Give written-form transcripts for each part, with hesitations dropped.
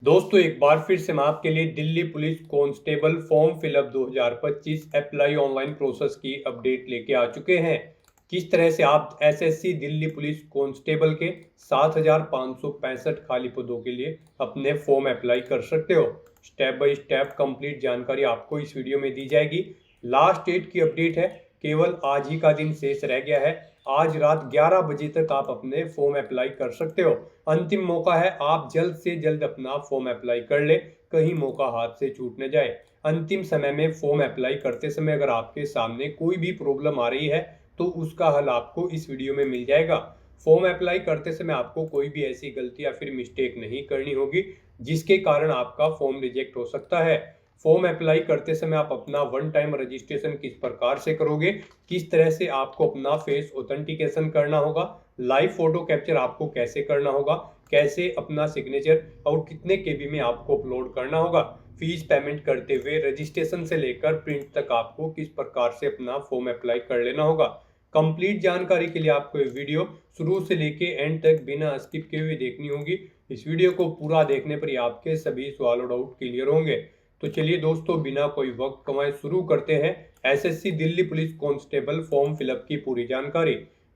दोस्तों एक बार फिर से मैं आपके लिए Delhi police constable form fill up 2025 apply online process की अपडेट लेके आ चुके हैं। किस तरह से आप एसएससी दिल्ली पुलिस कांस्टेबल के 7,565 खाली पदों के लिए अपने फॉर्म अप्लाई कर सकते हो। स्टेप बाय स्टेप कंप्लीट जानकारी आपको इस वीडियो में दी जाएगी। लास्ट डेट की अपडेट है, केवल आज ही का दिन शेष रह गया है। आज रात 11 बजे तक आप अपने फॉर्म अप्लाई कर सकते हो। अंतिम मौका है, आप जल्द से जल्द अपना फॉर्म अप्लाई कर ले, कहीं मौका हाथ से छूट न जाए। अंतिम समय में फॉर्म अप्लाई करते समय अगर आपके सामने कोई भी प्रॉब्लम आ रही है तो उसका हल आपको इस वीडियो में मिल जाएगा। फॉर्म अप्लाई करते समय आपको कोई भी ऐसी गलती या फिर मिस्टेक नहीं करनी होगी जिसके कारण आपका फॉर्म रिजेक्ट हो सकता है। फॉर्म अप्लाई करते समय आप अपना वन टाइम रजिस्ट्रेशन किस प्रकार से करोगे, किस तरह से आपको अपना फेस ऑथेंटिकेशन करना होगा, लाइव फोटो कैप्चर आपको कैसे करना होगा, कैसे अपना सिग्नेचर और कितने केबी में आपको अपलोड करना होगा, फीस पेमेंट करते हुए रजिस्ट्रेशन से लेकर प्रिंट तक आपको किस प्रकार से अपना फॉर्म अप्लाई कर लेना होगा। कंप्लीट जानकारी के लिए आपको ये वीडियो शुरू से लेके एंड तक बिना स्किप किए हुए देखनी होगी। इस वीडियो को पूरा देखने पर ही आपके सभी सवाल और डाउट क्लियर होंगे। तो चलिए दोस्तों, बिना कोई वक्त कमाए शुरू करते हैं SSC Delhi police constable form fill up की पूरी जानकारी।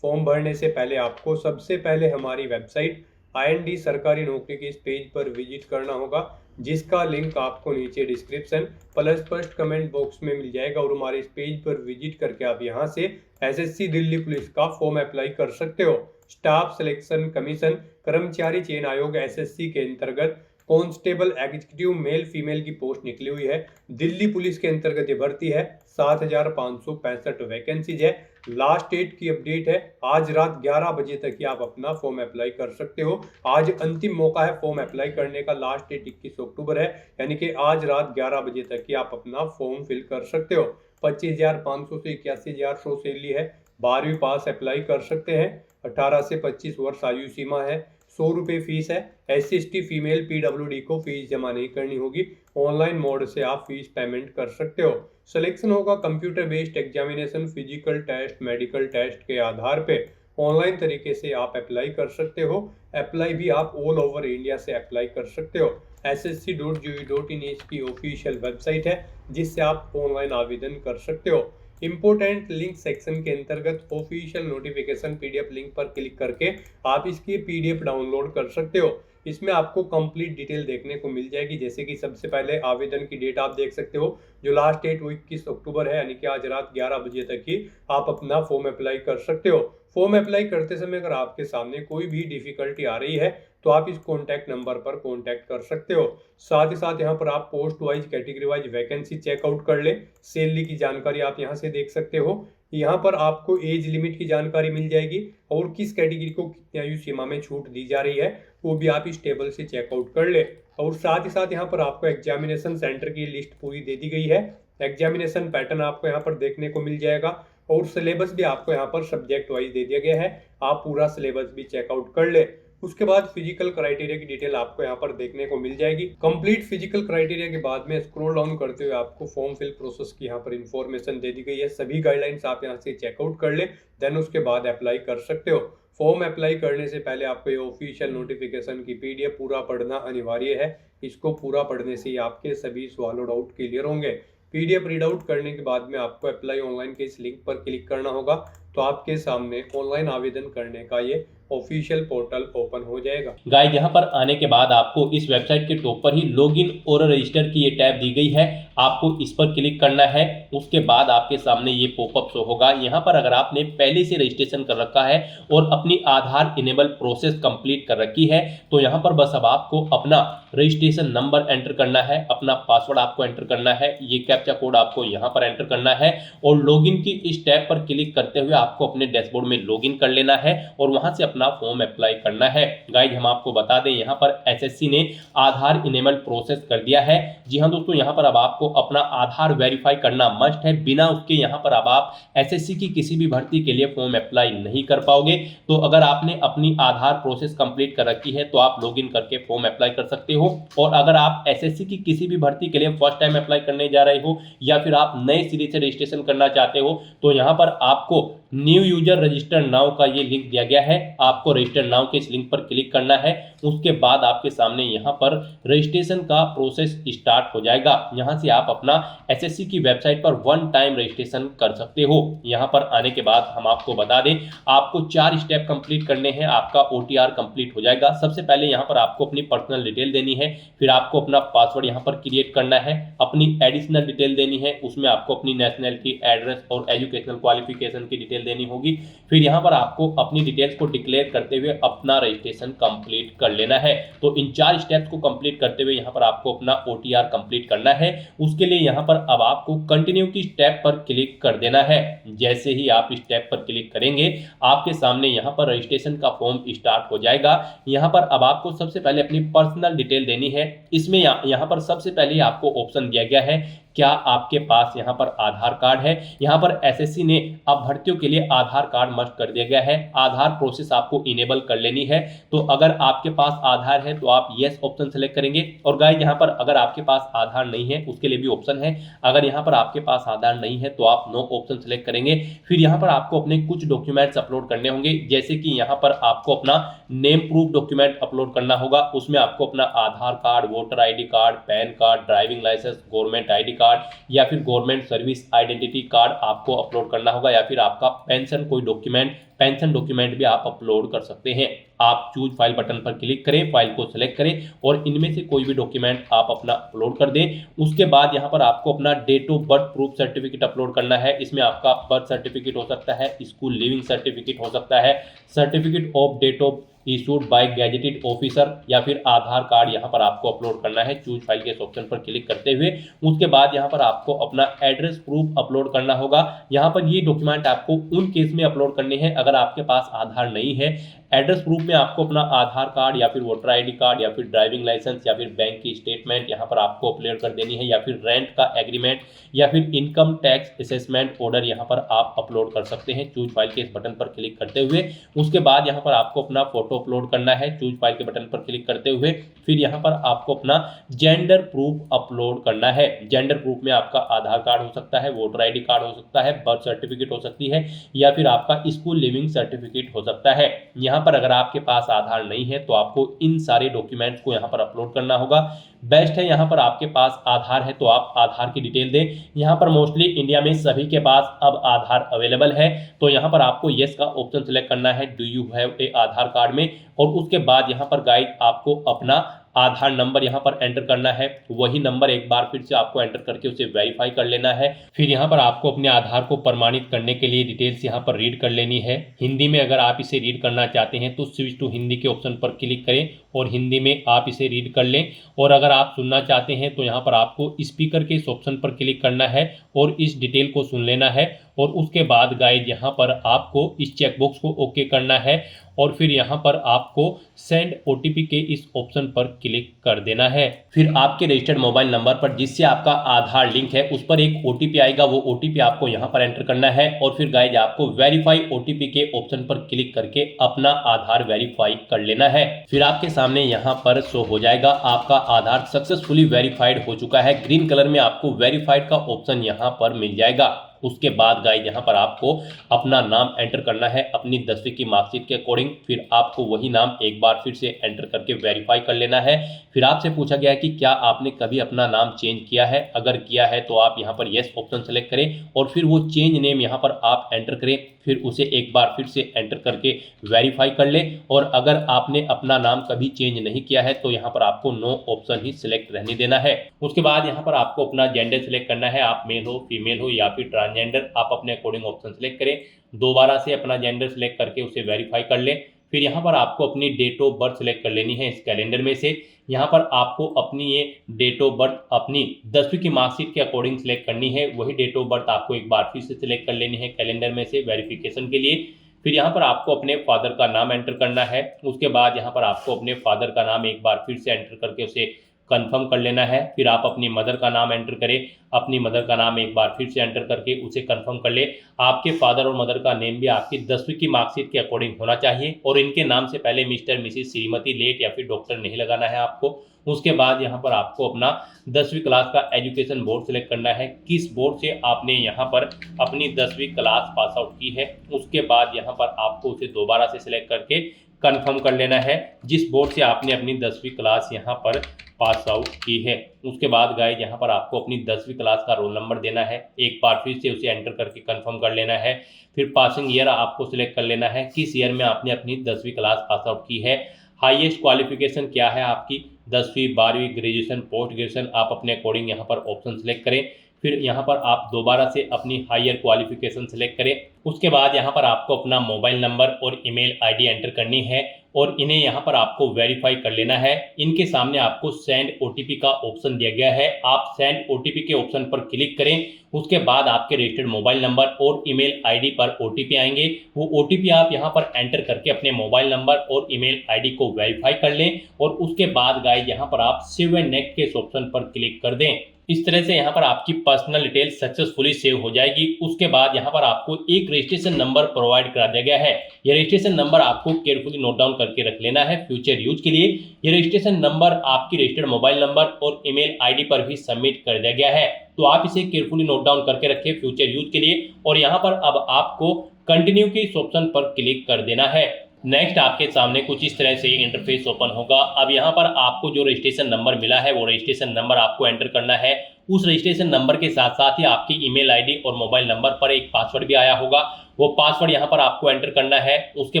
फॉर्म भरने से पहले आपको सबसे पहले हमारी वेबसाइट आईएनडी सरकारी नौकरी के इस पेज पर विजिट करना होगा, जिसका लिंक आपको नीचे description plus first comment box में मिल जाएगा। और हमारे इस पेज पर विजिट करके आप यहां से एसएससी दिल्ली पुलिस का फॉर्म अप्लाई कर सकते हो। स्टाफ सिलेक्शन कमीशन कर्मचारी चयन आयोग एसएससी के अंतर्गत कांस्टेबल एग्जीक्यूटिव मेल फीमेल की पोस्ट निकली हुई है। दिल्ली पुलिस के अंतर्गत ये भर्ती है। 7,565 वैकेंसीज है। लास्ट डेट की अपडेट है, आज रात 11 बजे तक ही आप अपना फॉर्म अप्लाई कर सकते हो। आज अंतिम मौका है फॉर्म अप्लाई करने का। लास्ट डेट 21 अक्टूबर है, यानी कि आज रात 11 बजे तक ही आप अपना फॉर्म फिल कर सकते हो। 25,500 से 81,100 सैलरी है। 12वीं पास अप्लाई कर सकते हैं। 18 से 25 वर्ष आयु सीमा है। 100 रुपये फीस है। SC/ST फीमेल PWD को फीस जमा नहीं करनी होगी। ऑनलाइन मोड से आप फीस पेमेंट कर सकते हो। सिलेक्शन होगा computer based examination, physical test, medical test के आधार पे। ऑनलाइन तरीके से आप अप्लाई कर सकते हो। अप्लाई भी आप ऑल ओवर इंडिया से अप्लाई कर सकते हो। ssc.gov.in इसकी ऑफिशियल वेबसाइट है, जिससे आप ऑनलाइन आवेदन कर सकते हो। इंपोर्टेंट लिंक सेक्शन के अंतर्गत ऑफिशियल नोटिफिकेशन PDF लिंक पर क्लिक करके आप इसकी PDF डाउनलोड कर सकते हो। इसमें आपको कंप्लीट डिटेल देखने को मिल जाएगी, जैसे कि सबसे पहले आवेदन की डेट आप देख सकते हो, जो लास्ट डेट वो 21 अक्टूबर है, यानी कि आज रात 11 बजे तक ही आप अपना फॉर्म अप्लाई कर सकते हो। फॉर्म अप्लाई करते समय अगर आपके सामने कोई भी डिफिकल्टी आ रही है तो आप इस कॉन्टैक्ट नंबर पर कॉन्टैक्ट कर सकते हो। साथ ही साथ यहाँ पर आप post wise category wise vacancy check out कर ले। सैलरी की जानकारी आप यहाँ से देख सकते हो। यहाँ पर आपको एज लिमिट की जानकारी मिल जाएगी और किस कैटेगरी को कितनी आयु सीमा में छूट दी जा रही है वो भी आप इस टेबल से चेकआउट कर ले। और साथ ही साथ यहाँ पर आपको एग्जामिनेशन सेंटर की लिस्ट पूरी दे दी गई है। एग्जामिनेशन पैटर्न आपको यहाँ पर देखने को मिल जाएगा और सिलेबस भी आपको यहाँ पर सब्जेक्ट वाइज दे दिया गया है। आप पूरा सिलेबस भी चेकआउट कर ले। उसके बाद फिजिकल क्राइटेरिया की डिटेल आपको यहाँ पर देखने को मिल जाएगी। कंप्लीट फिजिकल क्राइटेरिया के बाद में स्क्रॉल डाउन करते हुए आपको फॉर्म फिल प्रोसेस की यहाँ पर इंफॉर्मेशन दे दी गई है। सभी गाइडलाइंस आप यहाँ से चेकआउट कर ले, देन उसके बाद अप्लाई कर सकते हो। फॉर्म अप्लाई करने से पहले आपको ये ऑफिशियल नोटिफिकेशन की PDF पूरा पढ़ना अनिवार्य है। इसको पूरा पढ़ने से ही आपके सभी सवाल और डाउट क्लियर होंगे। PDF रीड आउट करने के बाद में आपको अप्लाई ऑनलाइन के इस लिंक पर क्लिक करना होगा, तो आपके सामने ऑनलाइन आवेदन करने का ये ऑफिशियल पोर्टल ओपन हो जाएगा। गाइस, यहाँ पर आने के बाद आपको इस वेबसाइट के टॉप पर ही लॉगिन और रजिस्टर की ये टैब दी गई है। आपको इस पर क्लिक करना है। उसके बाद आपके सामने ये पॉपअप शो होगा। यहाँ पर अगर आपने पहले से रजिस्ट्रेशन कर रखा है और अपनी आधार इनेबल प्रोसेस कंप्लीट कर रखी है, तो यहाँ पर बस अब आपको अपना रजिस्ट्रेशन नंबर एंटर करना है, अपना पासवर्ड आपको एंटर करना है, ये कैप्चा कोड आपको यहाँ पर एंटर करना है और लॉगिन की इस टैब पर क्लिक करते हुए आपको अपने डैशबोर्ड में लॉगिन कर लेना है और वहां से अपना फॉर्म अप्लाई करना है। गाइज, हम आपको बता दें, यहाँ पर एसएससी ने आधार इनेबल प्रोसेस कर दिया है। जी हाँ दोस्तों, यहाँ पर अब आपको अपना आधार वेरीफाई करना मस्ट है। बिना उसके यहाँ पर अब आप एसएससी की किसी भी भर्ती के लिए फॉर्म अप्लाई नहीं कर पाओगे। तो अगर आपने अपनी आधार प्रोसेस कंप्लीट कर रखी है तो आप लॉगिन करके फॉर्म अप्लाई कर सकते हो। और अगर आप एसएससी की किसी भी भर्ती के लिए फर्स्ट टाइम अप्लाई करने जा रहे हो या फिर आप नए सिरे से रजिस्ट्रेशन करना चाहते हो, तो यहाँ पर आपको न्यू यूजर रजिस्टर नाउ का ये लिंक दिया गया है। आपको रजिस्टर नाउ के इस लिंक पर क्लिक करना है। उसके बाद आपके सामने यहाँ पर रजिस्ट्रेशन का प्रोसेस स्टार्ट हो जाएगा। यहाँ से आप अपना एसएससी की वेबसाइट पर वन टाइम रजिस्ट्रेशन कर सकते हो। यहाँ पर आने के बाद हम आपको बता दें, आपको 4 स्टेप कंप्लीट करने हैं, आपका ओटीआर कंप्लीट हो जाएगा। सबसे पहले यहाँ पर आपको अपनी पर्सनल डिटेल देनी है, फिर आपको अपना पासवर्ड यहाँ पर क्रिएट करना है, अपनी एडिशनल डिटेल देनी है, उसमें आपको अपनी नेशनलिटी, एड्रेस और एजुकेशनल क्वालिफिकेशन की डिटेल देनी होगी। फिर यहाँ पर आपको अपनी डिटेल्स को डिक्लेयर करते हुए अपना रजिस्ट्रेशन कंप्लीट कर लेना है। तो इन 4 स्टेप्स को कंप्लीट करते हुए यहाँ पर आपको अपना ओटीआर कंप्लीट करना है। उसके लिए यहाँ पर अब आपको कंटिन्यू की स्टेप पर क्लिक कर देना है। जैसे ही आप स्टेप पर क्लिक करेंगे, आपके सामने यहाँ पर रजिस्ट्रेशन का फॉर्म स्टार्ट हो जाएगा। यहाँ पर अब आपको सबसे पहले अपनी पर्सनल डिटेल देनी है। इसमें यहाँ पर सबसे पहले आपको ऑप्शन दिया गया है, क्या आपके पास यहाँ पर आधार कार्ड है। यहाँ पर एसएससी ने अब भर्तियों के लिए आधार कार्ड मस्ट कर दिया गया है। आधार प्रोसेस आपको इनेबल कर लेनी है। तो अगर आपके पास आधार है तो आप यस ऑप्शन सेलेक्ट करेंगे। और गाइस, यहाँ पर अगर आपके पास आधार नहीं है उसके लिए भी ऑप्शन है। अगर यहाँ पर आपके पास आधार नहीं है तो आप नो ऑप्शन सेलेक्ट करेंगे। फिर यहाँ पर आपको अपने कुछ डॉक्यूमेंट्स अपलोड करने होंगे, जैसे कि यहाँ पर आपको अपना नेम प्रूफ डॉक्यूमेंट अपलोड करना होगा। उसमें आपको अपना Aadhaar card, voter ID card, PAN card, driving licence, government ID card या फिर गवर्नमेंट सर्विस आइडेंटिटी कार्ड आपको अपलोड करना होगा, या फिर आपका पेंशन कोई डॉक्यूमेंट, पेंशन डॉक्यूमेंट भी आप अपलोड कर सकते हैं। आप चूज फाइल बटन पर क्लिक करें, फाइल को सिलेक्ट करें और इनमें से कोई भी डॉक्यूमेंट आप अपना अपलोड कर दें। उसके बाद यहाँ पर आपको अपना date of birth proof certificate upload करना है। इसमें आपका बर्थ सर्टिफिकेट हो सकता है, स्कूल लिविंग सर्टिफिकेट हो सकता है, certificate of date of issued by gazetted officer, या फिर आधार कार्ड यहाँ पर आपको अपलोड करना है। चूज फाइल के ऑप्शन पर क्लिक करते हुए उसके बाद यहाँ पर आपको अपना एड्रेस प्रूफ अपलोड करना होगा। यहाँ पर ये डॉक्यूमेंट आपको उन केस में अपलोड करने हैं अगर आपके पास आधार नहीं है। एड्रेस प्रूफ में आपको अपना आधार कार्ड या फिर वोटर आईडी कार्ड या फिर ड्राइविंग लाइसेंस या फिर बैंक की स्टेटमेंट यहाँ पर आपको अपलोड कर देनी है, या फिर रेंट का एग्रीमेंट या फिर इनकम टैक्स असेसमेंट ऑर्डर यहाँ पर आप अपलोड कर सकते हैं। चूज फाइल के इस बटन पर क्लिक करते हुए उसके बाद यहाँ पर आपको अपना फोटो अपलोड करना है। चूज फाइल के बटन पर क्लिक करते हुए फिर यहाँ पर आपको अपना जेंडर प्रूफ अपलोड करना है। जेंडर प्रूफ में आपका आधार कार्ड हो सकता है, वोटर आईडी कार्ड हो सकता है, बर्थ सर्टिफिकेट हो सकती है, या फिर आपका स्कूल लिविंग सर्टिफिकेट हो सकता है। यहाँ पर अगर आपके पास आधार नहीं है तो आपको इन सारे डॉक्यूमेंट्स को यहाँ पर अपलोड करना होगा। बेस्ट है यहाँ पर आपके पास आधार है तो आप आधार की डिटेल दें। यहाँ पर मोस्टली इंडिया में सभी के पास अब आधार अवेलेबल है, तो यहाँ पर आपको यस का ऑप्शन सेलेक्ट करना है, do you have a Aadhaar card में। और उसके बाद यहाँ पर गाइड आपको अपना आधार नंबर यहाँ पर एंटर करना है। वही नंबर एक बार फिर से आपको एंटर करके उसे वेरीफाई कर लेना है। फिर यहाँ पर आपको अपने आधार को प्रमाणित करने के लिए डिटेल्स यहाँ पर रीड कर लेनी है। हिंदी में अगर आप इसे रीड करना चाहते हैं तो स्विच टू हिंदी के ऑप्शन पर क्लिक करें और हिंदी में आप इसे रीड कर लें। और अगर आप सुनना चाहते हैं तो यहाँ पर आपको स्पीकर के इस ऑप्शन पर क्लिक करना है और इस डिटेल को सुन लेना है। और उसके बाद गाइड यहाँ पर आपको इस चेकबॉक्स को ओके करना है और फिर यहाँ पर आपको सेंड ओटीपी के इस ऑप्शन पर क्लिक कर देना है। फिर आपके रजिस्टर्ड मोबाइल नंबर पर जिससे आपका आधार लिंक है उस पर एक ओटीपी आएगा, वो ओटीपी आपको यहाँ पर एंटर करना है। और फिर गाइज आपको वेरीफाई ओटीपी के ऑप्शन पर क्लिक करके अपना आधार वेरीफाई कर लेना है। फिर आपके सामने यहाँ पर शो हो जाएगा आपका आधार सक्सेसफुली वेरीफाइड हो चुका है। ग्रीन कलर में आपको वेरीफाइड का ऑप्शन यहाँ पर मिल जाएगा। उसके बाद गाइज यहाँ पर आपको अपना नाम एंटर करना है अपनी 10वीं की मार्कशीट के अकॉर्डिंग। फिर आपको वही नाम एक बार फिर से एंटर करके वेरीफाई कर लेना है। फिर आपसे पूछा गया है कि क्या आपने कभी अपना नाम चेंज किया है। अगर किया है तो आप यहाँ पर यस ऑप्शन सेलेक्ट करें और फिर वो चेंज नेम यहाँ पर आप एंटर करें। फिर उसे एक बार फिर से एंटर करके वेरीफाई कर लें। और अगर आपने अपना नाम कभी चेंज नहीं किया है तो यहाँ पर आपको नो ऑप्शन ही सिलेक्ट रहने देना है। उसके बाद यहाँ पर आपको अपना जेंडर सिलेक्ट करना है, आप मेल हो, फीमेल हो या फिर ट्रांसजेंडर, आप अपने अकॉर्डिंग ऑप्शन सेलेक्ट करें। दोबारा से अपना जेंडर सेलेक्ट करके उसे वेरीफाई कर लें। फिर यहाँ पर आपको अपनी डेट ऑफ बर्थ सेलेक्ट कर लेनी है इस कैलेंडर में से। यहाँ पर आपको अपनी ये डेट ऑफ बर्थ अपनी 10वीं की मार्कशीट के अकॉर्डिंग सेलेक्ट करनी है। वही डेट ऑफ बर्थ आपको एक बार फिर से सिलेक्ट कर लेनी है कैलेंडर में से वेरिफिकेशन के लिए। फिर यहाँ पर आपको अपने फादर का नाम एंटर करना है। उसके बाद यहाँ पर आपको अपने फादर का नाम एक बार फिर से एंटर करके उसे कंफर्म कर लेना है। फिर आप अपनी मदर का नाम एंटर करें, अपनी मदर का नाम एक बार फिर से एंटर करके उसे कंफर्म कर ले। आपके फादर और मदर का नेम भी आपकी 10वीं की मार्कशीट के अकॉर्डिंग होना चाहिए और इनके नाम से पहले मिस्टर, मिसिस, श्रीमती, लेट या फिर डॉक्टर नहीं लगाना है आपको। उसके बाद यहाँ पर आपको अपना 10वीं क्लास का एजुकेशन बोर्ड सेलेक्ट करना है, किस बोर्ड से आपने यहाँ पर अपनी 10वीं क्लास पास आउट की है। उसके बाद यहाँ पर आपको उसे दोबारा से सिलेक्ट करके कंफर्म कर लेना है जिस बोर्ड से आपने अपनी 10वीं क्लास यहाँ पर पास आउट की है। उसके बाद गाइस यहाँ पर आपको अपनी 10वीं क्लास का रोल नंबर देना है, एक बार फिर से उसे एंटर करके कंफर्म कर लेना है। फिर पासिंग ईयर आपको सिलेक्ट कर लेना है, किस ईयर में आपने अपनी 10वीं क्लास पास आउट की है। हाईएस्ट क्वालिफिकेशन क्या है आपकी, 10वीं, 12वीं, ग्रेजुएशन, पोस्ट ग्रेजुएशन, आप अपने अकॉर्डिंग यहाँ पर ऑप्शन सेलेक्ट करें। फिर यहाँ पर आप दोबारा से अपनी हायर क्वालिफिकेशन सेलेक्ट करें। उसके बाद यहाँ पर आपको अपना मोबाइल नंबर और ईमेल आईडी एंटर करनी है और इन्हें यहाँ पर आपको वेरीफाई कर लेना है। इनके सामने आपको सेंड ओटीपी का ऑप्शन दिया गया है, आप सेंड ओटीपी के ऑप्शन पर क्लिक करें। उसके बाद आपके रजिस्टर्ड मोबाइल नंबर और ईमेल आईडी पर ओटीपी आएंगे, वो ओटीपी आप यहाँ पर एंटर करके अपने मोबाइल नंबर और ईमेल आईडी को वेरीफाई कर लें और उसके बाद गाइस यहाँ पर आप सेव एंड नेक्स्ट के ऑप्शन पर क्लिक कर दें। इस तरह से यहाँ पर आपकी पर्सनल डिटेल सक्सेसफुली सेव हो जाएगी। उसके बाद यहाँ पर आपको एक रजिस्ट्रेशन नंबर प्रोवाइड करा दिया गया है, यह रजिस्ट्रेशन नंबर आपको केयरफुली नोट डाउन करके रख लेना है फ्यूचर यूज के लिए। यह रजिस्ट्रेशन नंबर आपकी रजिस्टर्ड मोबाइल नंबर और ईमेल आईडी पर भी सबमिट कर दिया गया है, तो आप इसे केयरफुली नोट डाउन करके रखें फ्यूचर यूज के लिए। और यहाँ पर अब आपको कंटिन्यू के इस ऑप्शन पर क्लिक कर देना है। नेक्स्ट आपके सामने कुछ इस तरह से इंटरफेस ओपन होगा। अब यहाँ पर आपको जो रजिस्ट्रेशन नंबर मिला है वो रजिस्ट्रेशन नंबर आपको एंटर करना है। उस रजिस्ट्रेशन नंबर के साथ साथ ही आपकी ईमेल आईडी और मोबाइल नंबर पर एक पासवर्ड भी आया होगा, वो पासवर्ड यहाँ पर आपको एंटर करना है। उसके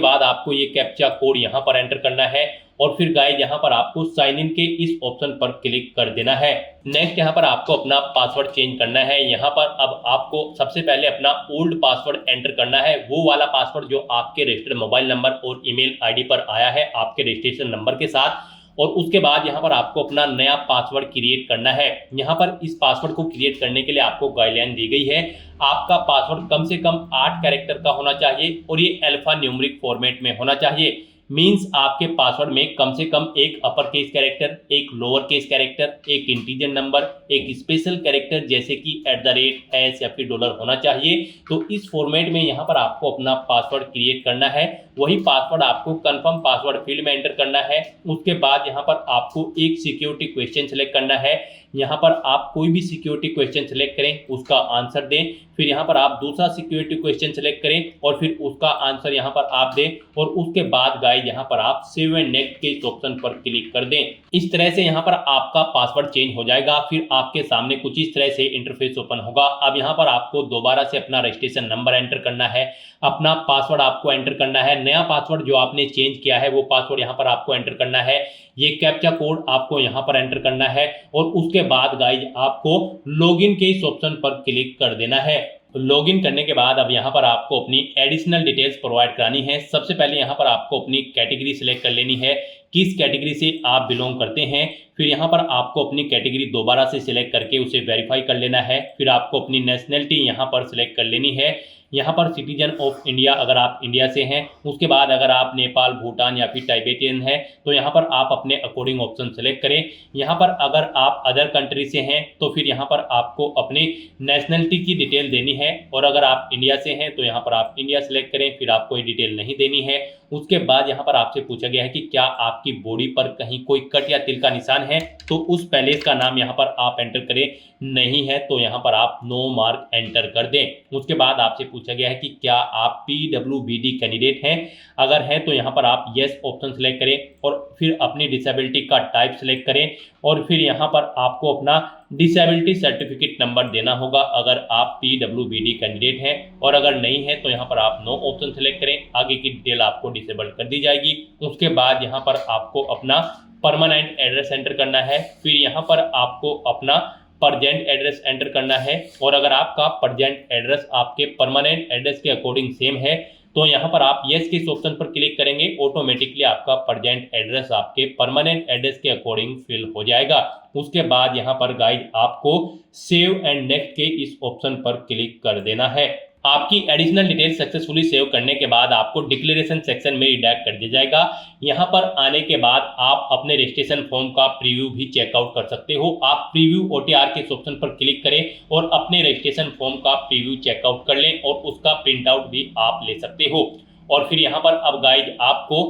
बाद आपको ये कैप्चा कोड यहाँ पर एंटर करना है और फिर गाइस यहाँ पर आपको साइन इन के इस ऑप्शन पर क्लिक कर देना है। नेक्स्ट यहाँ पर आपको अपना पासवर्ड चेंज करना है। यहाँ पर अब आपको सबसे पहले अपना ओल्ड पासवर्ड एंटर करना है, वो वाला पासवर्ड जो आपके रजिस्टर्ड मोबाइल नंबर और ईमेल आईडी पर आया है आपके रजिस्ट्रेशन नंबर के साथ। और उसके बाद यहाँ पर आपको अपना नया पासवर्ड क्रिएट करना है। यहाँ पर इस पासवर्ड को क्रिएट करने के लिए आपको गाइडलाइन दी गई है, आपका पासवर्ड कम से कम 8 कैरेक्टर का होना चाहिए और ये अल्फा न्यूमेरिक फॉर्मेट में होना चाहिए। मींस आपके पासवर्ड में कम से कम एक अपर केस कैरेक्टर, एक लोअर केस कैरेक्टर, एक इंटीजर नंबर, एक स्पेशल कैरेक्टर जैसे कि @ या फिर $, होना चाहिए। तो इस फॉर्मेट में यहाँ पर आपको अपना पासवर्ड क्रिएट करना है, वही पासवर्ड आपको कंफर्म पासवर्ड फील्ड में एंटर करना है। उसके बाद यहाँ पर आपको एक सिक्योरिटी क्वेश्चन सेलेक्ट करना है, यहाँ पर आप कोई भी सिक्योरिटी क्वेश्चन सेलेक्ट करें, उसका आंसर दें। फिर यहाँ पर आप दूसरा सिक्योरिटी क्वेश्चन सेलेक्ट करें और फिर उसका आंसर यहाँ पर आप दें और उसके बाद गाइस यहाँ पर आप सेव एंड नेक्स्ट के इस ऑप्शन पर क्लिक कर दें। इस तरह से यहाँ पर आपका पासवर्ड चेंज हो जाएगा। फिर आपके सामने कुछ इस तरह से इंटरफेस ओपन होगा। अब यहाँ पर आपको दोबारा से अपना रजिस्ट्रेशन नंबर एंटर करना है, अपना पासवर्ड आपको एंटर करना है, नया पासवर्ड जो आपने चेंज किया है वो पासवर्ड यहाँ पर आपको एंटर करना है, ये कैप्चा कोड आपको यहाँ पर एंटर करना है और उसके बाद गाइस आपको लॉगिन के इस ऑप्शन पर क्लिक कर देना है। लॉगिन करने के बाद अब यहाँ पर आपको अपनी एडिशनल डिटेल्स प्रोवाइड करानी है। सबसे पहले यहाँ पर आपको अपनी कैटेगरी सिलेक्ट कर लेनी है, किस कैटेगरी से आप बिलोंग करते हैं। फिर यहाँ पर आपको अपनी कैटेगरी दोबारा से सिलेक्ट करके उसे वेरीफाई कर लेना है। फिर आपको अपनी नेशनलिटी यहाँ पर सिलेक्ट कर लेनी है, यहाँ पर सिटीजन ऑफ इंडिया अगर आप इंडिया से हैं। उसके बाद अगर आप नेपाल, भूटान या फिर टाइबेटियन हैं तो यहाँ पर आप अपने अकॉर्डिंग ऑप्शन सेलेक्ट करें। यहाँ पर अगर आप अदर कंट्री से हैं तो फिर यहाँ पर आपको अपनी नेशनलिटी की डिटेल देनी है और अगर आप इंडिया से हैं तो यहाँ पर आप इंडिया सेलेक्ट करें, फिर आपको ये डिटेल नहीं देनी है। उसके बाद यहाँ पर आपसे पूछा गया है कि क्या आपकी बॉडी पर कहीं कोई कट या तिल का निशान है, तो उस पैलेस का नाम यहाँ पर आप एंटर करें, नहीं है तो यहाँ पर आप नो मार्क एंटर कर दें। उसके बाद आपसे पूछा गया है कि क्या आप PWBD कैंडिडेट हैं, अगर हैं तो यहाँ पर आप येस ऑप्शन सेलेक्ट करें और फिर अपनी डिसेबिलिटी का टाइप सेलेक्ट करें और फिर यहाँ पर आपको अपना डिसेबिलिटी सर्टिफिकेट नंबर देना होगा अगर आप PWBD कैंडिडेट हैं, और अगर नहीं है तो यहाँ पर आप नो ऑप्शन सेलेक्ट करें, आगे की डिटेल आपको डिसेबल कर दी जाएगी। उसके बाद यहाँ पर आपको अपना परमानेंट एड्रेस एंटर करना है, फिर यहाँ पर आपको अपना परजेंट एड्रेस एंटर करना है और अगर आपका परजेंट एड्रेस आपके परमानेंट एड्रेस के अकॉर्डिंग सेम है तो यहाँ पर आप येस के इस ऑप्शन पर क्लिक करेंगे, ऑटोमेटिकली आपका परजेंट एड्रेस आपके परमानेंट एड्रेस के अकॉर्डिंग फिल हो जाएगा। उसके बाद यहाँ पर गाइस आपको सेव एंड नेक्स्ट के इस ऑप्शन पर क्लिक कर देना है। आपकी एडिशनल डिटेल सक्सेसफुली सेव करने के बाद आपको डिक्लेरेशन सेक्शन में रिडायरेक्ट कर दिया जाएगा। यहाँ पर आने के बाद आप अपने रजिस्ट्रेशन फॉर्म का प्रीव्यू भी चेकआउट कर सकते हो। आप प्रीव्यू OTR के ऑप्शन पर क्लिक करें और अपने रजिस्ट्रेशन फॉर्म का प्रीव्यू चेकआउट कर लें और उसका प्रिंट आउट भी आप ले सकते हो। और फिर यहाँ पर अब गाइज आपको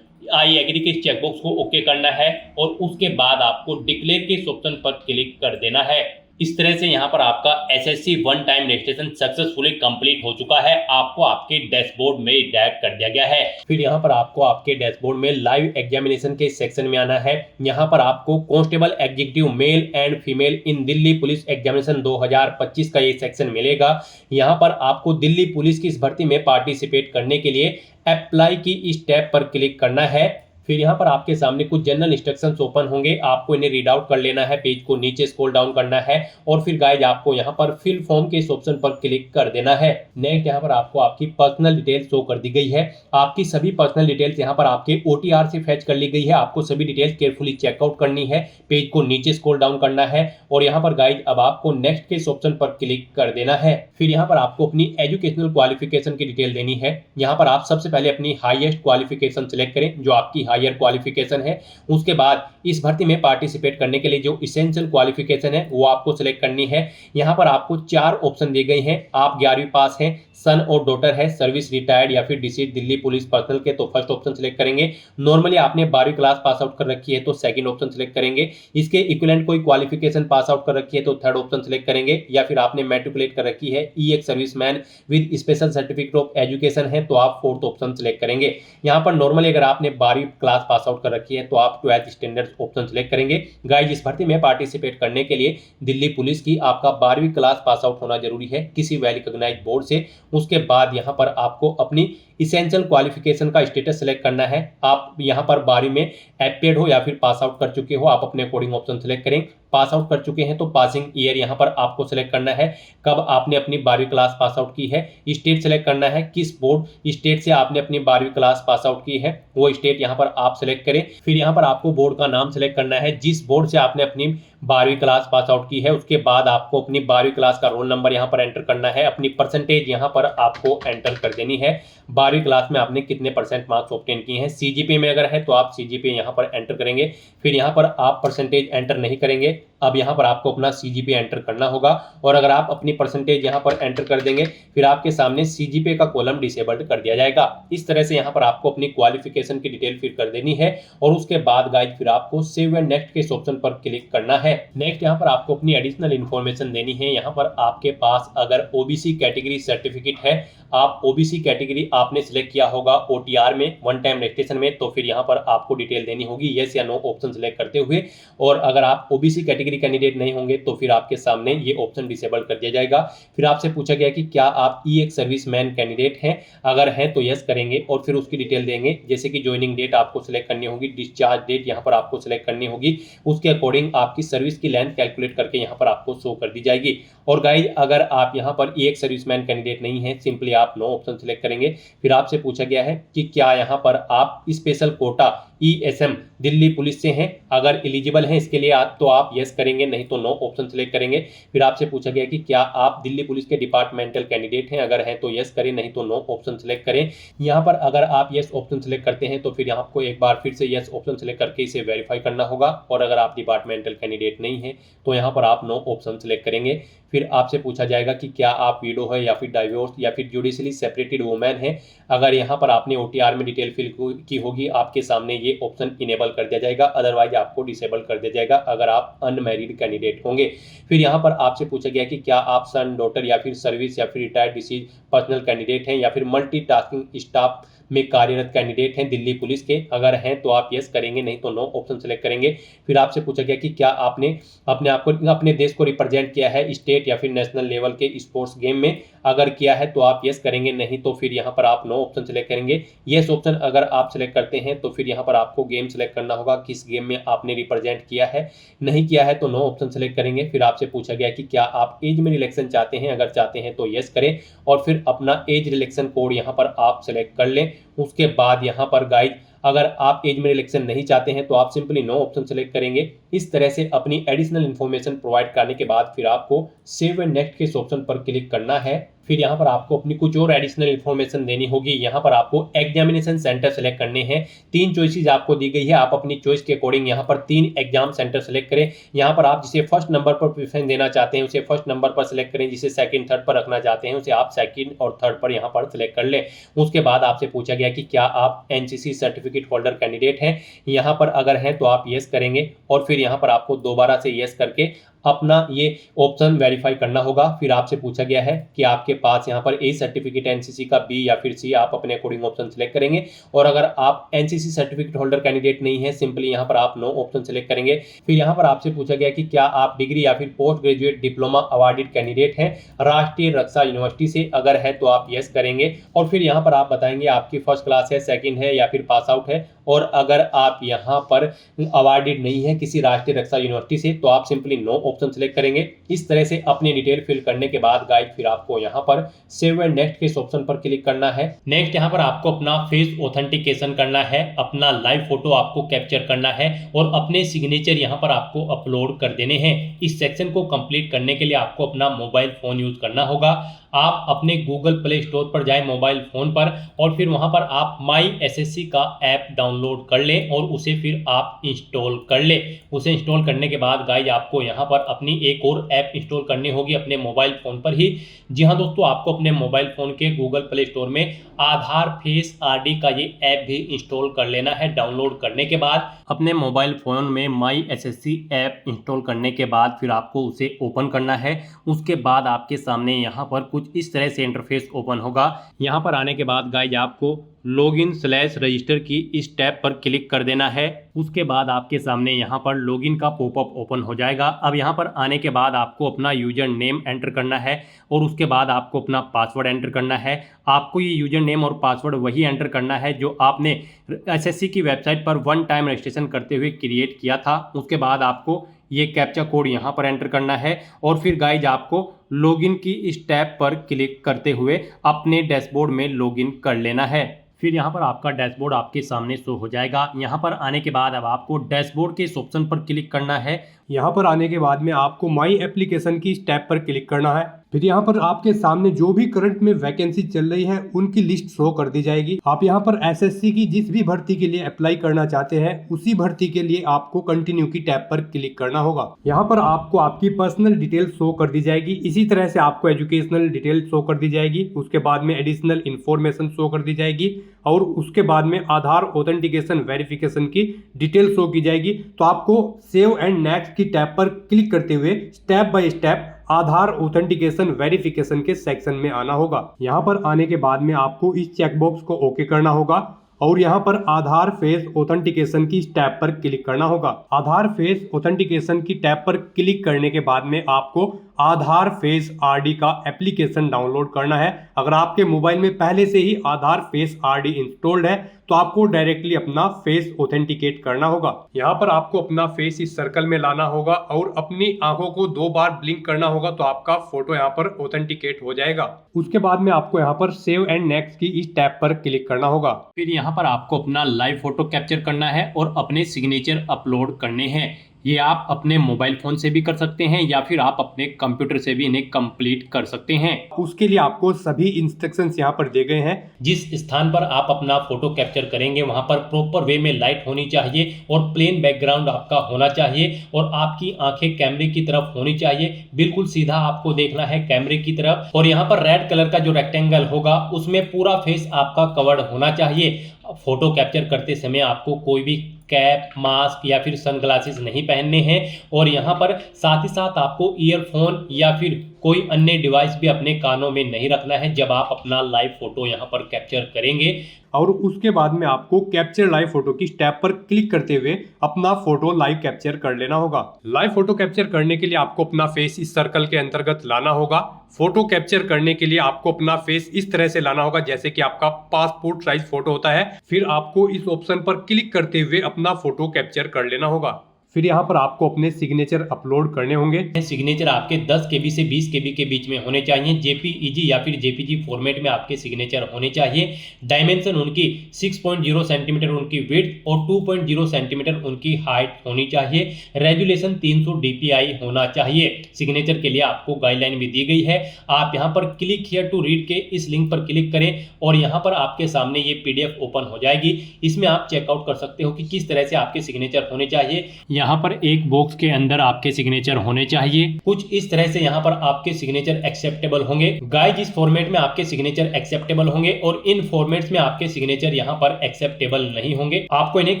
आई एग्री के चेकबॉक्स को ओके करना है और उसके बाद आपको डिक्लेयर के ऑप्शन पर क्लिक कर देना है। इस तरह से यहाँ पर आपका SSC one time registration successfully complete हो चुका है। आपको आपके डैशबोर्ड में डायरेक्ट कर दिया गया है। फिर यहाँ पर आपको आपके डैशबोर्ड में लाइव एग्जामिनेशन के सेक्शन में आना है। यहाँ पर आपको constable executive male and female in Delhi police examination 2025 का ये सेक्शन मिलेगा। यहाँ पर आपको दिल्ली पुलिस की इस भर्ती में पार्टिसिपेट करने के लिए अप्लाई की इस टैब पर क्लिक करना है। फिर यहाँ पर आपके सामने कुछ जनरल इंस्ट्रक्शंस ओपन होंगे, आपको इन्हें रीड आउट कर लेना है, पेज को नीचे स्क्रॉल डाउन करना है और फिर गाइज आपको यहाँ पर फिल फॉर्म के इस ऑप्शन पर क्लिक कर देना है। नेक्स्ट यहाँ पर आपको आपकी पर्सनल डिटेल्स शो कर दी गई है। आपकी सभी पर्सनल डिटेल्स यहाँ पर आपके OTR से फैच कर ली गई है। आपको सभी डिटेल्स केयरफुली चेकआउट करनी है, पेज को नीचे स्क्रॉल डाउन करना है और यहाँ पर गाइज अब आपको नेक्स्ट के इस ऑप्शन पर क्लिक कर देना है। फिर यहाँ पर आपको अपनी एजुकेशनल क्वालिफिकेशन की डिटेल देनी है। यहाँ पर आप सबसे पहले अपनी हाईएस्ट क्वालिफिकेशन सिलेक्ट करें, जो आपकी हायर क्वालिफिकेशन है। उसके बाद इस भर्ती में पार्टिसिपेट करने के लिए जो इसेंशियल क्वालिफिकेशन है वो आपको सिलेक्ट करनी है। यहाँ पर आपको 4 ऑप्शन दिए गए हैं। आप 11वीं पास हैं, सन और डॉटर है, सर्विस रिटायर्ड या फिर डिसीज दिल्ली पुलिस पर्सनल के, तो फर्स्ट ऑप्शन सिलेक्ट करेंगे। नॉर्मली आपने 12वीं क्लास पास आउट कर रखी है तो सेकंड ऑप्शन सिलेक्ट करेंगे। इसके इक्विवेलेंट कोई क्वालिफिकेशन पास आउट कर रखी है तो थर्ड ऑप्शन सिलेक्ट करेंगे। या फिर आपने मैट्रिकुलेट कर रखी है, एक serviceman with special certificate of education है तो आप फोर्थ ऑप्शन सिलेक्ट करेंगे। यहाँ पर नॉर्मली अगर आपने 12वीं क्लास पास आउट कर रखी है तो आप 12th स्टैंडर्ड ऑप्शन सिलेक्ट करेंगे। गाइस इस भर्ती में पार्टिसिपेट करने के लिए दिल्ली पुलिस की आपका 12वीं क्लास पास आउट होना जरूरी है किसी वेल रिकॉग्नाइज्ड बोर्ड से। उसके बाद यहाँ पर आपको अपनी इसेंशियल क्वालिफिकेशन का स्टेटस सेलेक्ट करना है। आप यहाँ पर 12वीं में एपेड हो या फिर पास आउट कर चुके हो, आप अपने अकॉर्डिंग ऑप्शन सेलेक्ट करें। पास आउट कर चुके हैं तो पासिंग ईयर यहाँ पर आपको सेलेक्ट करना है, कब आपने अपनी 12वीं क्लास पास आउट की है। स्टेट सेलेक्ट करना है, किस बोर्ड स्टेट से आपने अपनी 12वीं क्लास पास आउट की है वो स्टेट यहाँ पर आप सेलेक्ट करें। फिर यहाँ पर आपको बोर्ड का नाम सेलेक्ट करना है, जिस बोर्ड से आपने अपनी 12वीं क्लास पास आउट की है। उसके बाद आपको अपनी 12वीं क्लास का रोल नंबर यहाँ पर एंटर करना है, अपनी परसेंटेज यहाँ पर आपको एंटर कर देनी है। 12वीं क्लास में आपने कितने % मार्क्स ऑब्टेन किए हैं। CGPA में अगर है तो आप CGPA यहाँ पर एंटर करेंगे। फिर यहाँ पर आप परसेंटेज एंटर नहीं करेंगे, अब यहाँ पर आपको अपना CGPA एंटर करना होगा। और अगर आप अपनी परसेंटेज यहाँ पर एंटर कर देंगे फिर आपके सामने CGPA का कॉलम डिसेबल्ड कर दिया जाएगा। इस तरह से यहाँ पर आपको अपनी क्वालिफिकेशन की डिटेल फिल कर देनी है और उसके बाद गाइड फिर आपको सेव एंड नेक्स्ट के इस ऑप्शन पर क्लिक करना है। नेक्स्ट यहाँ पर आपको अपनी एडिशनल इन्फॉर्मेशन देनी है। यहाँ पर आपके पास अगर OBC कैटेगरी सर्टिफिकेट है, आप OBC कैटेगरी आपने सिलेक्ट किया होगा OTR में वन टाइम रजिस्ट्रेशन में, तो फिर यहाँ पर आपको डिटेल देनी होगी यस या नो ऑप्शन सिलेक्ट करते हुए। और अगर आप OBC कैटेगरी कैंडिडेट नहीं होंगे तो फिर आपके सामने ये ऑप्शन डिसेबल कर दिया जाएगा। फिर आपसे पूछा गया कि क्या आप एक सर्विसमैन कैंडिडेट हैं, अगर हैं तो यस करेंगे और फिर उसकी डिटेल देंगे, जैसे कि ज्वाइनिंग डेट आपको सिलेक्ट करनी होगी, डिस्चार्ज डेट यहाँ पर आपको सिलेक्ट करनी होगी, उसके अकॉर्डिंग आपकी सर्विस की लेंथ कैलकुलेट करके यहाँ पर आपको शो कर दी जाएगी। और गाइज अगर आप यहाँ पर एक सर्विसमैन कैंडिडेट नहीं है, सिंपली आप नो ऑप्शन सिलेक्ट करेंगे। फिर आपसे पूछा गया है कि क्या यहाँ पर आप special Kota ESM Delhi police से हैं, अगर एलिजिबल हैं इसके लिए आप तो आप यस करेंगे, नहीं तो नो ऑप्शन सिलेक्ट करेंगे। फिर आपसे पूछा गया कि क्या आप दिल्ली पुलिस के डिपार्टमेंटल कैंडिडेट हैं, अगर हैं तो यस करें, नहीं तो नो ऑप्शन सिलेक्ट करें। यहाँ पर अगर आप यस ऑप्शन सिलेक्ट करते हैं तो फिर यहाँ आपको एक बार फिर से यस ऑप्शन सिलेक्ट करके इसे वेरीफाई करना होगा। और अगर आप डिपार्टमेंटल कैंडिडेट नहीं है तो यहाँ पर आप नो ऑप्शन सिलेक्ट करेंगे। फिर आपसे पूछा जाएगा कि क्या आप विडो है या फिर डाइवोर्स या फिर जुडिशली सेपरेटेड वुमेन है, अगर यहाँ पर आपने OTR में डिटेल फिल की होगी आपके सामने ये ऑप्शन इनेबल कर दिया जाएगा, अदरवाइज आपको डिसेबल कर दिया जाएगा अगर आप अनमैरिड कैंडिडेट होंगे। फिर यहाँ पर आपसे पूछा गया कि क्या आप सन, डॉटर या फिर सर्विस या फिर रिटायर्ड डिसीज पर्सनल कैंडिडेट हैं या फिर मल्टीटास्किंग स्टाफ में कार्यरत कैंडिडेट हैं दिल्ली पुलिस के, अगर हैं तो आप यस करेंगे, नहीं तो नो ऑप्शन सेलेक्ट करेंगे। फिर आपसे पूछा गया कि क्या आपने अपने आप को अपने देश को रिप्रेजेंट किया है स्टेट या फिर नेशनल लेवल के स्पोर्ट्स गेम में, अगर किया है तो आप यस करेंगे, नहीं तो फिर यहाँ पर आप नो ऑप्शन सेलेक्ट करेंगे। यस ऑप्शन अगर आप सेलेक्ट करते हैं तो फिर यहाँ पर आपको गेम सेलेक्ट करना होगा, किस गेम में आपने रिप्रेजेंट किया है, नहीं किया है तो नो ऑप्शन सेलेक्ट करेंगे। फिर आपसे पूछा गया कि क्या आप एज में रिलेक्शन चाहते हैं, अगर चाहते हैं तो यस करें और फिर अपना एज रिलेक्शन कोड यहाँ पर आप सेलेक्ट कर लें। उसके बाद यहाँ पर गाइड अगर आप एज में रिलेक्शन नहीं चाहते हैं तो आप सिंपली नो ऑप्शन सेलेक्ट करेंगे। इस तरह से अपनी एडिशनल इन्फॉर्मेशन प्रोवाइड करने के बाद फिर आपको सेव एंड नेक्स्ट के इस ऑप्शन पर क्लिक करना है। फिर यहाँ पर आपको अपनी कुछ और एडिशनल इन्फॉर्मेशन देनी होगी। यहाँ पर आपको एग्जामिनेशन सेंटर सेलेक्ट करने हैं। 3 चॉइसेस आपको दी गई है, आप अपनी चॉइस के अकॉर्डिंग यहाँ पर 3 एग्जाम सेंटर सेलेक्ट करें। यहाँ पर आप जिसे फर्स्ट नंबर पर प्रेफरेंस देना चाहते हैं उसे फर्स्ट नंबर पर सेलेक्ट करें, जिसे सेकंड थर्ड पर रखना चाहते हैं उसे आप सेकंड और थर्ड पर यहाँ पर सेलेक्ट कर लें। उसके बाद आपसे पूछा गया कि क्या आप एनसीसी सर्टिफिकेट होल्डर कैंडिडेट हैं। यहाँ पर अगर हैं तो आप यस करेंगे और फिर यहाँ पर आपको दोबारा से यस करके अपना ये ऑप्शन वेरीफाई करना होगा। फिर आपसे पूछा गया है कि आपके पास यहाँ पर ए सर्टिफिकेट एनसीसी का, बी या फिर सी, आप अपने अकॉर्डिंग ऑप्शन सेलेक्ट करेंगे। और अगर आप एनसीसी सर्टिफिकेट होल्डर कैंडिडेट नहीं है, सिंपली यहाँ पर आप नो ऑप्शन सेलेक्ट करेंगे। फिर यहाँ पर आपसे पूछा गया कि क्या आप डिग्री या फिर post graduate diploma awarded candidate हैं राष्ट्रीय रक्षा यूनिवर्सिटी से, अगर है तो आप यस करेंगे। और फिर यहाँ पर आप बताएंगे आपकी फर्स्ट क्लास है, सेकंड है या फिर पास आउट है। और अगर आप यहाँ पर अवार्डेड नहीं है किसी राष्ट्रीय रक्षा यूनिवर्सिटी से तो आप सिंपली नो ऑप्शन सेलेक्ट करेंगे। इस तरह से अपनी डिटेल फिल करने के बाद गाइड फिर आपको यहाँ पर सेव एंड नेक्स्ट के इस ऑप्शन पर क्लिक करना है। नेक्स्ट यहाँ पर आपको अपना फेस ऑथेंटिकेशन करना है, अपना लाइव फोटो आपको कैप्चर करना है और अपने सिग्नेचर यहाँ पर आपको अपलोड कर देने हैं। इस सेक्शन को कंप्लीट करने के लिए आपको अपना मोबाइल फोन यूज करना होगा। आप अपने गूगल प्ले स्टोर पर जाएं मोबाइल फोन पर और फिर वहां पर आप माई एसएससी का ऐप डाउनलोड कर लें और उसे फिर आप इंस्टॉल कर लें। उसे इंस्टॉल करने के बाद गाइज आपको यहां पर अपनी एक और ऐप इंस्टॉल करनी होगी अपने मोबाइल फोन पर ही। जी हाँ दोस्तों, आपको अपने मोबाइल फोन के गूगल प्ले स्टोर में आधार फेस आरडी का ये ऐप भी इंस्टॉल कर लेना है। डाउनलोड करने के बाद अपने मोबाइल फोन में माई एसएससी ऐप इंस्टॉल करने के बाद फिर आपको उसे ओपन करना है। उसके बाद आपके सामने यहाँ पर कुछ इस तरह से इंटरफेस ओपन होगा। यहाँ पर आने के बाद गाइज आपको लॉगिन/रजिस्टर की इस टैब पर क्लिक कर देना है। उसके बाद आपके सामने यहाँ पर लॉगिन का पॉपअप ओपन हो जाएगा। अब यहाँ पर आने के बाद आपको अपना यूजर नेम एंटर करना है और उसके बाद आपको अपना पासवर्ड एंटर करना है। आपको ये यूजर नेम और पासवर्ड वही एंटर करना है जो आपने एसएससी की वेबसाइट पर वन टाइम रजिस्ट्रेशन करते हुए क्रिएट किया था। उसके बाद आपको ये कैप्चा कोड यहाँ पर एंटर करना है और फिर गाइज आपको लॉगिन की इस टैब पर क्लिक करते हुए अपने डैशबोर्ड में लॉगिन कर लेना है। फिर यहाँ पर आपका डैशबोर्ड आपके सामने शो हो जाएगा। यहाँ पर आने के बाद अब आपको डैशबोर्ड के इस ऑप्शन पर क्लिक करना है। यहाँ पर आने के बाद में आपको माई एप्लीकेशन की इस टैब पर क्लिक करना है। फिर यहाँ पर आपके सामने जो भी करंट में वैकेंसी चल रही है उनकी लिस्ट शो कर दी जाएगी। आप यहाँ पर एसएससी की जिस भी भर्ती के लिए अप्लाई करना चाहते हैं उसी भर्ती के लिए आपको कंटिन्यू की टैब पर क्लिक करना होगा। यहाँ पर आपको आपकी पर्सनल डिटेल शो कर दी जाएगी। इसी तरह से आपको एजुकेशनल डिटेल शो कर दी जाएगी। उसके बाद में एडिशनल इंफॉर्मेशन शो कर दी जाएगी और उसके बाद में आधार ऑथेंटिकेशन वेरिफिकेशन की डिटेल शो की जाएगी। तो आपको सेव एंड नेक्स्ट की टैब पर क्लिक करते हुए step by step Aadhaar authentication verification के सेक्शन में आना होगा। यहाँ पर आने के बाद में आपको इस चेकबॉक्स को ओके करना होगा और यहाँ पर आधार फेस ऑथेंटिकेशन की टैब पर क्लिक करना होगा। आधार फेस ऑथेंटिकेशन की टैब पर क्लिक करने के बाद में आपको आधार फेस आरडी का एप्लीकेशन डाउनलोड करना है। अगर आपके मोबाइल में पहले से ही आधार फेस आरडी इंस्टॉल्ड है तो आपको डायरेक्टली अपना फेस ऑथेंटिकेट करना होगा। यहाँ पर आपको अपना फेस इस सर्कल में लाना होगा और अपनी आंखों को 2 बार ब्लिंक करना होगा तो आपका फोटो यहाँ पर ऑथेंटिकेट हो जाएगा। उसके बाद में आपको यहाँ पर सेव एंड नेक्स्ट की इस टैब पर क्लिक करना होगा। फिर यहाँ पर आपको अपना लाइव फोटो कैप्चर करना है और अपने सिग्नेचर अपलोड करने हैं। ये आप अपने मोबाइल फोन से भी कर सकते हैं या फिर आप अपने कंप्यूटर से भी इन्हें कंप्लीट कर सकते हैं। उसके लिए आपको सभी इंस्ट्रक्शंस यहाँ पर दे गए हैं। जिस स्थान पर आप अपना फोटो कैप्चर करेंगे वहां पर प्रॉपर वे में लाइट होनी चाहिए और प्लेन बैकग्राउंड आपका होना चाहिए और आपकी आंखें कैमरे की तरफ होनी चाहिए। बिल्कुल सीधा आपको देखना है कैमरे की तरफ और यहाँ पर रेड कलर का जो रेक्टेंगल होगा उसमें पूरा फेस आपका कवर्ड होना चाहिए। फोटो कैप्चर करते समय आपको कोई भी कैप, मास्क या फिर सनग्लासेस नहीं पहनने हैं और यहाँ पर साथ ही साथ आपको ईयरफोन या फिर कोई अन्य डिवाइस भी अपने कानों में नहीं रखना है जब आप अपना लाइव फोटो यहाँ पर कैप्चर करेंगे। और उसके बाद में आपको कैप्चर लाइव फोटो की टैब पर क्लिक करते हुए अपना फोटो लाइव कैप्चर कर लेना होगा। लाइव फोटो कैप्चर करने के लिए आपको अपना फेस इस सर्कल के अंतर्गत लाना होगा। फोटो कैप्चर करने के लिए आपको अपना फेस इस तरह से लाना होगा जैसे कि आपका पासपोर्ट साइज फोटो होता है। फिर आपको इस ऑप्शन पर क्लिक करते हुए अपना फोटो कैप्चर कर लेना होगा। फिर यहाँ पर आपको अपने सिग्नेचर अपलोड करने होंगे। सिग्नेचर आपके 10 KB से 20 KB के बीच में होने चाहिए। JPEG या फिर JPG फॉर्मेट में आपके सिग्नेचर होने चाहिए। डायमेंशन उनकी 6.0 सेंटीमीटर उनकी विड्थ और 2.0 सेंटीमीटर उनकी हाइट होनी चाहिए। रेजुलेशन 300 DPI होना चाहिए। सिग्नेचर के लिए आपको गाइडलाइन भी दी गई है। आप यहाँ पर क्लिक हियर टू रीड के इस लिंक पर क्लिक करें और यहाँ पर आपके सामने ये PDF ओपन हो जाएगी। इसमें आप चेकआउट कर सकते हो कि किस तरह से आपके सिग्नेचर होने चाहिए। यहाँ पर एक बॉक्स के अंदर आपके सिग्नेचर होने चाहिए। कुछ इस तरह से यहाँ पर आपके सिग्नेचर एक्सेप्टेबल होंगे। गाइस, इस फॉर्मेट में आपके सिग्नेचर एक्सेप्टेबल होंगे और इन फॉर्मेट्स में आपके सिग्नेचर यहाँ पर एक्सेप्टेबल नहीं होंगे। आपको इन्हें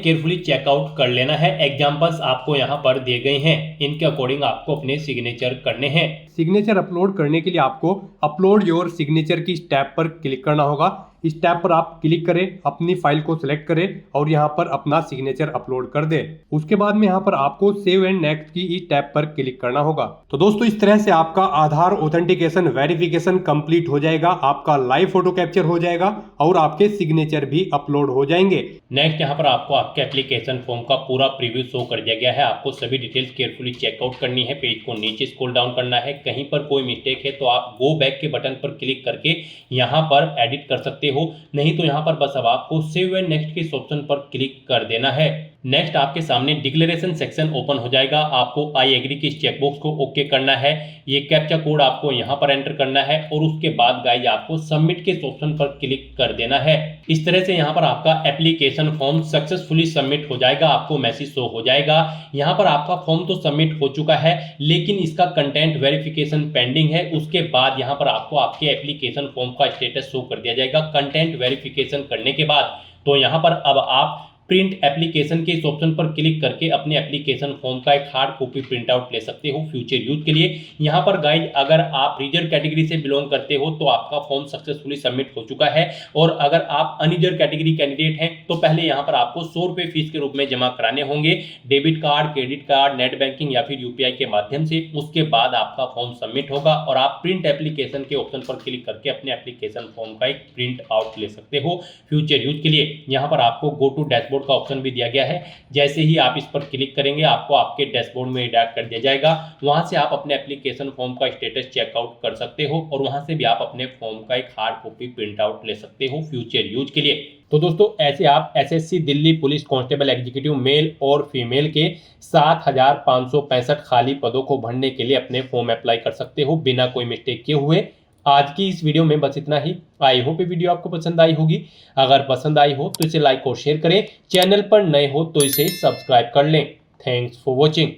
केयरफुली चेकआउट कर लेना है। एग्जांपल्स आपको यहाँ पर दिए गए हैं, इनके अकॉर्डिंग आपको अपने सिग्नेचर करने हैं। सिग्नेचर अपलोड करने के लिए आपको अपलोड योर सिग्नेचर की इस टैब पर क्लिक करना होगा। इस टैब पर आप क्लिक करें, अपनी फाइल को सिलेक्ट करें और यहाँ पर अपना सिग्नेचर अपलोड कर दें। उसके बाद में यहाँ पर आपको सेव एंड नेक्स्ट की इस टैब पर क्लिक करना होगा। तो दोस्तों, इस तरह से आपका आधार ऑथेंटिकेशन वेरिफिकेशन कंप्लीट हो जाएगा, आपका लाइव फोटो कैप्चर हो जाएगा और आपके सिग्नेचर भी अपलोड हो जाएंगे। नेक्स्ट यहाँ पर आपको आपके एप्लीकेशन फॉर्म का पूरा प्रीव्यू शो कर दिया गया है। आपको सभी डिटेल्स केयरफुली चेकआउट करनी है। पेज को नीचे स्क्रॉल डाउन करना है। कहीं पर कोई मिस्टेक है तो आप गो बैक के बटन पर क्लिक करके यहाँ पर एडिट कर सकते हो, नहीं तो यहाँ पर बस अब आपको सेव एंड नेक्स्ट के इस ऑप्शन पर क्लिक कर देना है। नेक्स्ट आपके सामने डिक्लेरेशन सेक्शन ओपन हो जाएगा। आपको आई एग्री के इस चेकबॉक्स को ओके करना है। ये कैप्चा कोड आपको यहाँ पर एंटर करना है और उसके बाद गाइस आपको सबमिट के इस ऑप्शन पर क्लिक कर देना है। इस तरह से यहाँ पर आपका एप्लीकेशन फॉर्म सक्सेसफुली सबमिट हो जाएगा। आपको मैसेज शो हो जाएगा। यहाँ पर आपका फॉर्म तो सबमिट हो चुका है, लेकिन इसका कंटेंट वेरिफिकेशन पेंडिंग है। उसके बाद यहाँ पर आपको आपके एप्लीकेशन फॉर्म का स्टेटस शो कर दिया जाएगा। कंटेंट वेरिफिकेशन करने के बाद तो यहाँ पर अब आप प्रिंट एप्लीकेशन के इस ऑप्शन पर क्लिक करके अपने एप्लीकेशन फॉर्म का एक हार्ड कॉपी प्रिंट आउट ले सकते हो फ्यूचर यूज के लिए। यहाँ पर गाइड, अगर आप रिजर्व कैटेगरी से बिलोंग करते हो तो आपका फॉर्म सक्सेसफुली सबमिट हो चुका है, और अगर आप अनरिजर्व कैटेगरी कैंडिडेट हैं तो पहले यहाँ पर आपको 100 रुपये फीस के रूप में जमा कराने होंगे, debit card, credit card, net banking या फिर UPI के माध्यम से। उसके बाद आपका फॉर्म सबमिट होगा और आप प्रिंट एप्लीकेशन के ऑप्शन पर क्लिक करके अपने एप्लीकेशन फॉर्म का एक प्रिंट आउट ले सकते हो फ्यूचर यूज के लिए। यहाँ पर आपको गो टू डैशबोर्ड का ऑप्शन भी दिया गया है। जैसे ही आप इस पर क्लिक करेंगे आपको आपके डैशबोर्ड में डायरेक्ट कर दिया जाएगा। वहां से आप अपने एप्लीकेशन फॉर्म का स्टेटस चेकआउट कर सकते हो और वहां से भी आप अपने फॉर्म का एक हार्ड कॉपी प्रिंट आउट ले सकते हो फ्यूचर यूज के लिए। तो दोस्तों, ऐसे आप SSC Delhi police constable executive mail और फीमेल के 7,565 खाली पदों को भरने के लिए अपने फॉर्म अप्लाई कर सकते हो बिना कोई मिस्टेक किए हुए। आज की इस वीडियो में बस इतना ही। आई होप ये वीडियो आपको पसंद आई होगी। अगर पसंद आई हो तो इसे लाइक और शेयर करें। चैनल पर नए हो तो इसे सब्सक्राइब कर लें। Thanks for watching.